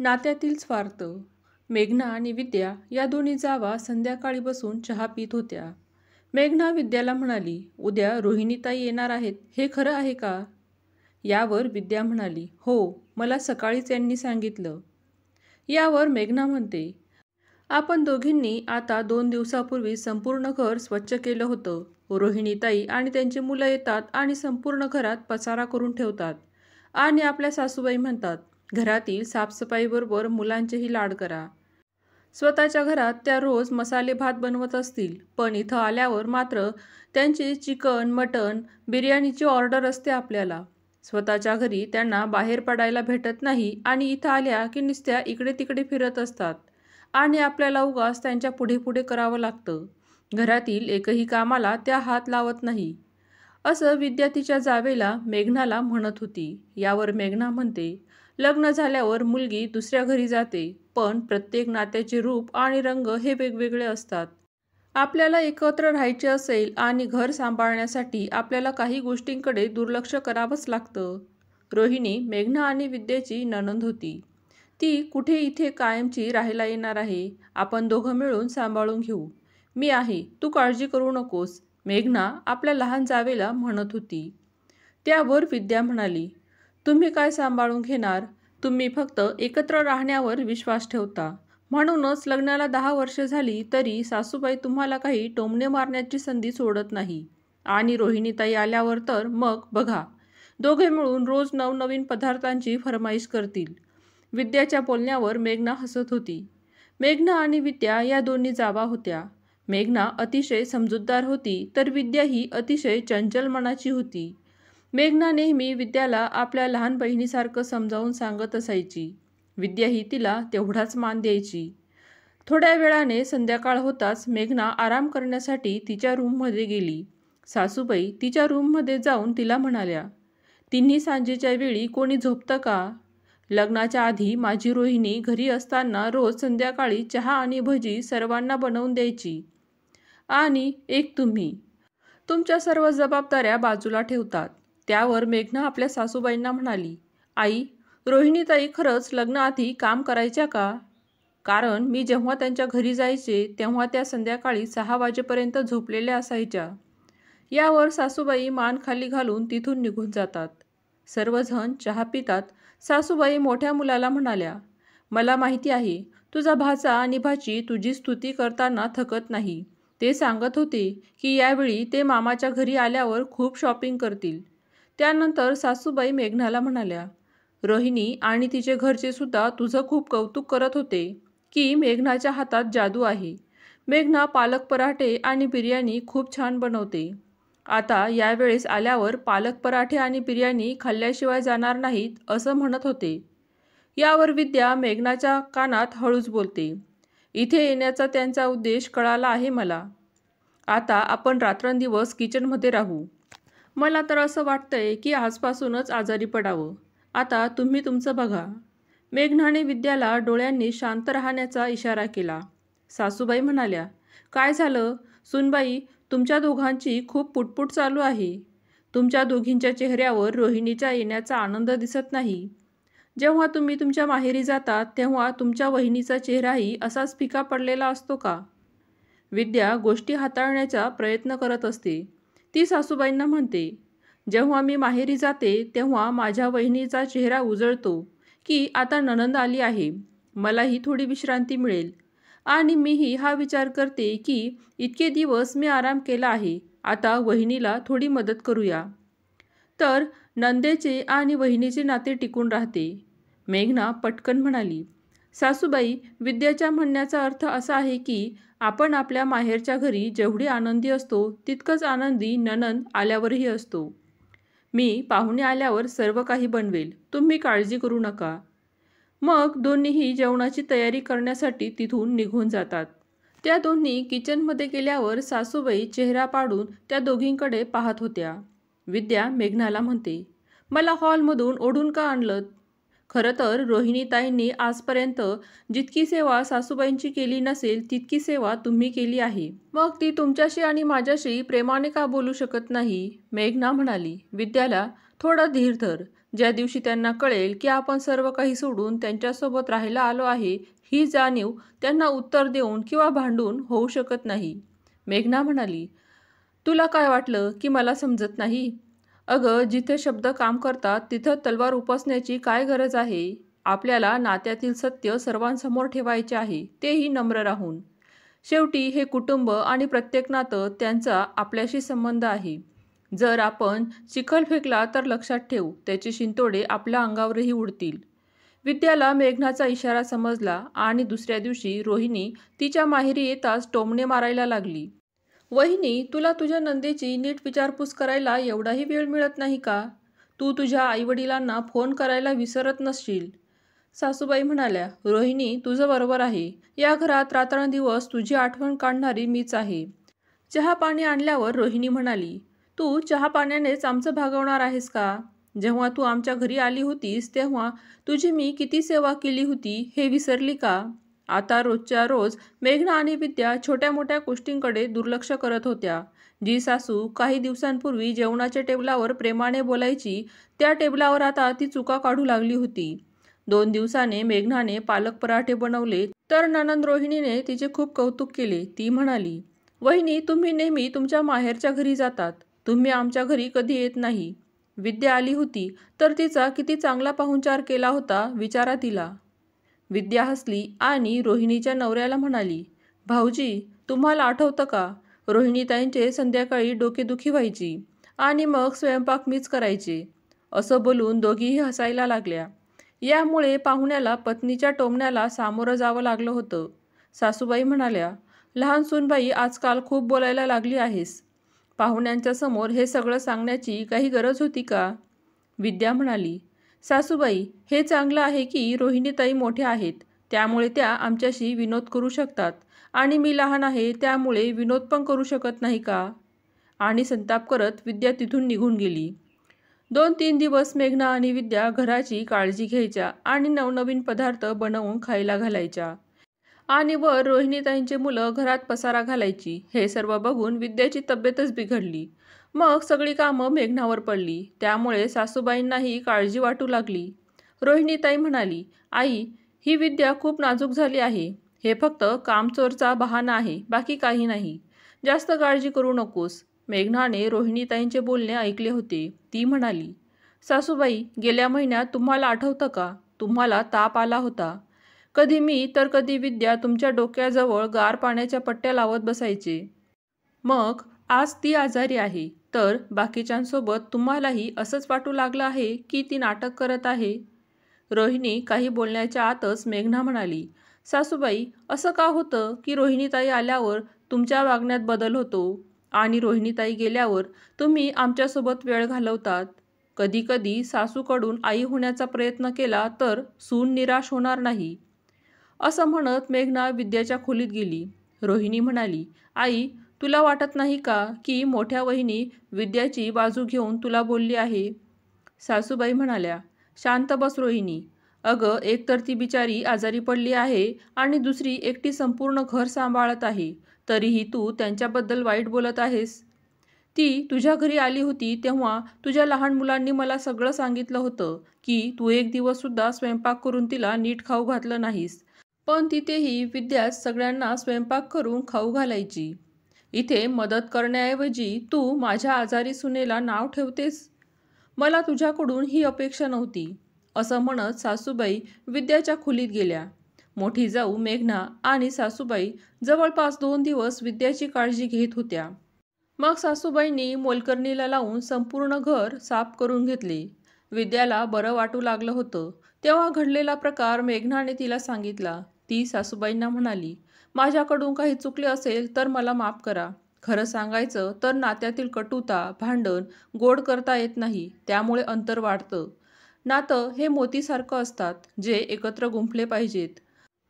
नात्यातील स्वार्थ. मेघना आणि विद्या या दोन्ही जावा संध्याकाळी बसून चहा पित होत्या. मेघना विद्याला म्हणाली, उद्या रोहिणीताई येणार आहेत, हे खरं आहे का? यावर विद्या म्हणाली, हो, मला सकाळीच यांनी सांगितलं. यावर मेघना म्हणते, आपण दोघींनी आता 2 दिवसापूर्वी संपूर्ण घर स्वच्छ केलं होतं. रोहिणीताई आणि त्यांची मुलं येतात आणि संपूर्ण घरात पसारा करून ठेवतात. आणि आपल्या सासूबाई म्हणतात, घरातील साफसफाईबरोबर मुलांचेही लाड करा. स्वतःच्या घरात त्या रोज मसाले भात बनवत असतील, पण इथं आल्यावर मात्र त्यांची चिकन, मटण, बिर्याणीची ऑर्डर असते आपल्याला. स्वतःच्या घरी त्यांना बाहेर पडायला भेटत नाही आणि इथं आल्या की नुसत्या इकडे तिकडे फिरत असतात आणि आपल्याला उगाच त्यांच्या पुढे पुढे करावं लागतं. घरातील एकही कामाला त्या हात लावत नाही. असं विद्या तिच्या जावेला मेघनाला म्हणत होती. यावर मेघना म्हणते, लग्न झाल्यावर मुलगी दुसऱ्या घरी जाते, पण प्रत्येक नात्याचे रूप आणि रंग हे वेगवेगळे असतात. आपल्याला एकत्र राहायचे असेल आणि घर सांभाळण्यासाठी आपल्याला काही गोष्टींकडे दुर्लक्ष करावंच लागतं. रोहिणी मेघना आणि विद्येची नणंद होती. ती कुठे इथे कायमची राहायला येणार आहे. आपण दोघं मिळून सांभाळून घेऊ. मी आहे, तू काळजी करू नकोस, मेघना आपल्या लहान जावेला म्हणत होती. त्यावर विद्या म्हणाली, तुम्ही काय सांभाळून घेणार? तुम्ही फक्त एकत्र राहण्यावर विश्वास ठेवता. म्हणूनच लग्नाला 10 वर्ष झाली तरी सासूबाई तुम्हाला काही टोमणे मारण्याची संधी सोडत नाही. आणि रोहिणीताई आल्यावर तर मग बघा, दोघे मिळून रोज नवनवीन पदार्थांची फरमाईश करतील. विद्याच्या बोलण्यावर मेघना हसत होती. मेघना आणि विद्या या दोन्ही जावा होत्या. मेघना अतिशय समजूतदार होती, तर विद्या ही अतिशय चंचल मनाची होती. मेघना नेहमी विद्याला आपल्या लहान बहिणीसारखं समजावून सांगत असायची. विद्या ही तिला तेवढाच मान द्यायची. थोड्या वेळाने संध्याकाळ होताच मेघना आराम करण्यासाठी तिच्या रूममध्ये गेली. सासूबाई तिच्या रूममध्ये जाऊन तिला म्हणाल्या, तिन्ही सांजेच्या वेळी कोणी झोपतं का? लग्नाच्या आधी माझी रोहिणी घरी असताना रोज संध्याकाळी चहा आणि भजी सर्वांना बनवून द्यायची. आणि एक तुम्ही तुमच्या सर्व जबाबदाऱ्या बाजूला ठेवतात. त्यावर मेघना आपल्या सासूबाईंना म्हणाली, आई, रोहिणीताई खरंच लग्नाआधी काम करायच्या का? कारण मी जेव्हा त्यांच्या घरी जायचे तेव्हा त्या संध्याकाळी 6 वाजेपर्यंत झोपलेल्या असायच्या. यावर सासूबाई मान खाली घालून तिथून निघून जातात. सर्वजण चहा पितात. सासूबाई मोठ्या मुलाला म्हणाल्या, मला माहिती आहे, तुझा भाचा आणि भाची तुझी स्तुती करताना थकत नाही. ते सांगत होते की यावेळी ते मामाच्या घरी आल्यावर खूप शॉपिंग करतील. त्यानंतर सासूबाई मेघनाला म्हणाल्या, रोहिणी आणि तिचे घरचे सुद्धा तुझं खूप कौतुक करत होते की मेघनाच्या हातात जादू आहे. मेघना पालक पराठे आणि बिर्याणी खूप छान बनवते. आता यावेळेस आल्यावर पालक पराठे आणि बिर्याणी खाल्ल्याशिवाय जाणार नाहीत असं म्हणत होते. यावर विद्या मेघनाच्या कानात हळूच बोलते, इथे येण्याचा त्यांचा उद्देश कळाला आहे मला. आता आपण रात्रंदिवस किचनमध्ये राहू. मला तर असं वाटतंय की आजपासूनच आजारी पडावं. आता तुम्ही तुमचं बघा. मेघनाने विद्याला डोळ्यांनी शांत राहण्याचा इशारा केला. सासूबाई म्हणाल्या, काय झालं सुनबाई, तुमच्या दोघांची खूप पुटपुट चालू आहे. तुमच्या दोघींच्या चेहऱ्यावर रोहिणीच्या येण्याचा आनंद दिसत नाही. जेव्हा तुम्ही तुमच्या माहेरी जातात तेव्हा तुमच्या वहिनीचा चेहराही असाच फिका पडलेला असतो का? विद्या गोष्टी हाताळण्याचा प्रयत्न करत असते. ती सासूबाईंना म्हणते, जेव्हा मी माहेरी जाते तेव्हा माझ्या वहिनीचा चेहरा उजळतो की आता नणंद आली आहे, मलाही थोडी विश्रांती मिळेल. आणि मीही हा विचार करते की इतके दिवस मी आराम केला आहे, आता वहिनीला थोडी मदत करूया. तर नंदेचे आणि वहिनीचे नाते टिकून राहते. मेघना पटकन म्हणाली, सासूबाई, विद्याच्या म्हणण्याचा अर्थ असा आहे की आपण आपल्या माहेरच्या घरी जेवढी आनंदी असतो तितकंच आनंदी नणंद आल्यावरही असतो. मी पाहुणे आल्यावर सर्व काही बनवेल, तुम्ही काळजी करू नका. मग दोन्हीही जेवणाची तयारी करण्यासाठी तिथून निघून जातात. त्या दोन्ही किचनमध्ये गेल्यावर सासूबाई चेहरा पाडून त्या दोघींकडे पाहत होत्या. विद्या मेघनाला म्हणते, मला हॉलमधून ओढून का आणलं? खरं तर रोहिणीताईंनी आजपर्यंत जितकी सेवा सासूबाईंची केली नसेल तितकी सेवा तुम्ही केली आहे. मग ती तुमच्याशी आणि माझ्याशी प्रेमाने का बोलू शकत नाही? मेघना म्हणाली, विद्याला थोडा धीर धर. ज्या दिवशी त्यांना कळेल की आपण सर्व काही सोडून त्यांच्यासोबत राहायला आलो आहे, ही जाणीव त्यांना उत्तर देऊन किंवा भांडून होऊ शकत नाही. मेघना म्हणाली, तुला काय वाटलं की मला समजत नाही? अगं, जिथे शब्द काम करतात तिथं तलवार उपसण्याची काय गरज आहे? आपल्याला नात्यातील सत्य सर्वांसमोर ठेवायचे आहे, तेही नम्र राहून. शेवटी हे कुटुंब आणि प्रत्येक नातं त्यांचा आपल्याशी संबंध आहे. जर आपण चिखल फेकला तर लक्षात ठेव, त्याचे शिंतोडे आपल्या अंगावरही उडतील. विद्याला मेघनाचा इशारा समजला आणि दुसऱ्या दिवशी रोहिणी तिच्या माहेरी येताच टोमणे मारायला लागली. वहिनी, तुला तुझ्या नंदेची नीट विचारपूस करायला एवढाही वेळ मिळत नाही का? तू तुझ्या आईवडिलांना फोन करायला विसरत नसशील. सासूबाई म्हणाल्या, रोहिणी, तुझं बरोबर आहे. या घरात रात्रंदिवस तुझी आठवण काढणारी मीच आहे. चहा पाणी आणल्यावर रोहिणी म्हणाली, तू चहा पाण्यानेच आमचं भागवणार आहेस का? जेव्हा तू आमच्या घरी आली होतीस तेव्हा तुझी मी किती सेवा केली होती हे विसरली का? आता रोजच्या रोज मेघना आणि विद्या छोट्या मोठ्या गोष्टींकडे दुर्लक्ष करत होत्या. जी सासू काही दिवसांपूर्वी जेवणाच्या टेबलावर प्रेमाने बोलायची, त्या टेबलावर आता ती चुका काढू लागली होती. 2 दिवसाने मेघनाने पालक पराठे बनवले तर नणंद रोहिणीने तिचे खूप कौतुक केले. ती म्हणाली, वहिनी, तुम्ही नेहमी तुमच्या माहेरच्या घरी जातात, तुम्ही आमच्या घरी कधी येत नाही. विद्या आली होती तर तिचा किती चांगला पाहुणचार केला होता विचारा तिला. विद्या हसली आणि रोहिणीच्या नवऱ्याला म्हणाली, भाऊजी, तुम्हाला आठवतं का? रोहिणीताईंचे संध्याकाळी डोकेदुखी व्हायची आणि मग स्वयंपाक मीच करायचे. असं बोलून दोघीही हसायला लागल्या. यामुळे पाहुण्याला पत्नीच्या टोमण्याला सामोरं जावं लागलं होतं. सासूबाई म्हणाल्या, लहान सूनबाई आजकाल खूप बोलायला लागली आहेस. पाहुण्यांच्या समोर हे सगळं सांगण्याची काही गरज होती का? विद्या म्हणाली, सासूबाई, हे चांगलं आहे की रोहिणीताई मोठ्या आहेत, त्यामुळे त्या आमच्याशी विनोद करू शकतात आणि मी लहान आहे त्यामुळे विनोद पण करू शकत नाही का? आणि संताप करत विद्या तिथून निघून गेली. 2-3 दिवस मेघना आणि विद्या घराची काळजी घ्यायच्या आणि नवनवीन पदार्थ बनवून खायला घालायच्या. आणि वर रोहिणीताईंची मुलं घरात पसारा घालायची. हे सर्व बघून विद्याची तब्येतच बिघडली. मग सगळी कामं मेघनावर पडली. त्यामुळे सासूबाईंनाही काळजी वाटू लागली. रोहिणीताई म्हणाली, आई, ही विद्या खूप नाजूक झाली आहे. हे फक्त कामचोरचा बहाणा आहे, बाकी काही नाही. जास्त काळजी करू नकोस. मेघनाने रोहिणीताईंचे बोलणे ऐकले होते. ती म्हणाली, सासूबाई, गेल्या महिन्यात तुम्हाला आठवतं का? तुम्हाला ताप आला होता. कधी मी तर कधी विद्या तुमच्या डोक्याजवळ गार पाण्याच्या पट्ट्या लावत बसायचे. मग आज ती आजारी आहे तर बाकीच्यांसोबत तुम्हालाही असंच वाटू लागलं आहे की ती नाटक करत आहे? रोहिणी काही बोलण्याच्या आतच मेघना म्हणाली, सासूबाई, असं का होतं की रोहिणीताई आल्यावर तुमच्या वागण्यात बदल होतो आणि रोहिणीताई गेल्यावर तुम्ही आमच्यासोबत वेळ घालवतात? कधीकधी सासूकडून आई होण्याचा प्रयत्न केला तर सून निराश होणार नाही. असं म्हणत मेघना विद्याच्या खोलीत गेली. रोहिणी म्हणाली, आई, तुला वाटत नाही का की मोठ्या वहिनी विद्याची बाजू घेऊन तुला बोलली आहे? सासूबाई म्हणाल्या, शांत बस रोहिणी. अगं, एकतर ती बिचारी आजारी पडली आहे आणि दुसरी एकटी संपूर्ण घर सांभाळत आहे, तरीही तू त्यांच्याबद्दल वाईट बोलत आहेस. ती तुझ्या घरी आली होती तेव्हा तुझ्या लहान मुलांनी मला सगळं सांगितलं होतं की तू एक दिवससुद्धा स्वयंपाक करून तिला नीट खाऊ घातलं नाहीस. पण तिथेही विद्याच सगळ्यांना स्वयंपाक करून खाऊ घालायची. इथे मदत करण्याऐवजी तू माझ्या आजारी सुनेला नाव ठेवतेस. मला तुझ्याकडून ही अपेक्षा नव्हती. असं म्हणत सासूबाई विद्याच्या खोलीत गेल्या. मोठी जाऊ मेघना आणि सासूबाई जवळपास 2 दिवस विद्याची काळजी घेत होत्या. मग सासूबाईंनी मोलकरणीला लावून संपूर्ण घर साफ करून घेतले. विद्याला बरं वाटू लागलं होतं. तेव्हा घडलेला प्रकार मेघनाने तिला सांगितला. ती सासूबाईंना म्हणाली, माझ्याकडून काही चुकले असेल तर मला माफ करा. खरं सांगायचं तर नात्यातील कटुता, भांडण गोड करता येत नाही, त्यामुळे अंतर वाढतं. नातं हे मोतीसारखं असतात, जे एकत्र गुंफले पाहिजेत.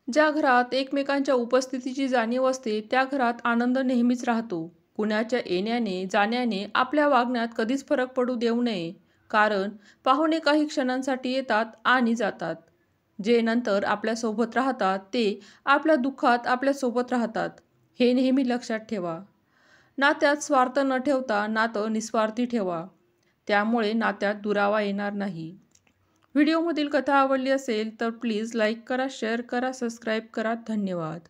ज्या घरात एकमेकांच्या उपस्थितीची जाणीव असते त्या घरात आनंद नेहमीच राहतो. कुणाच्या येण्याने जाण्याने आपल्या वागण्यात कधीच फरक पडू देऊ नये, कारण पाहुणे काही क्षणांसाठी येतात आणि जातात. जे नंतर आपल्यासोबत राहतात ते आपल्या दुःखात आपल्यासोबत राहतात, हे नेहमी लक्षात ठेवा. नात्यात स्वार्थ न ठेवता नातं निस्वार्थी ठेवा, त्यामुळे नात्यात दुरावा येणार नाही. व्हिडिओमधील कथा आवडली असेल तर प्लीज लाईक करा, शेअर करा, सबस्क्राईब करा. धन्यवाद.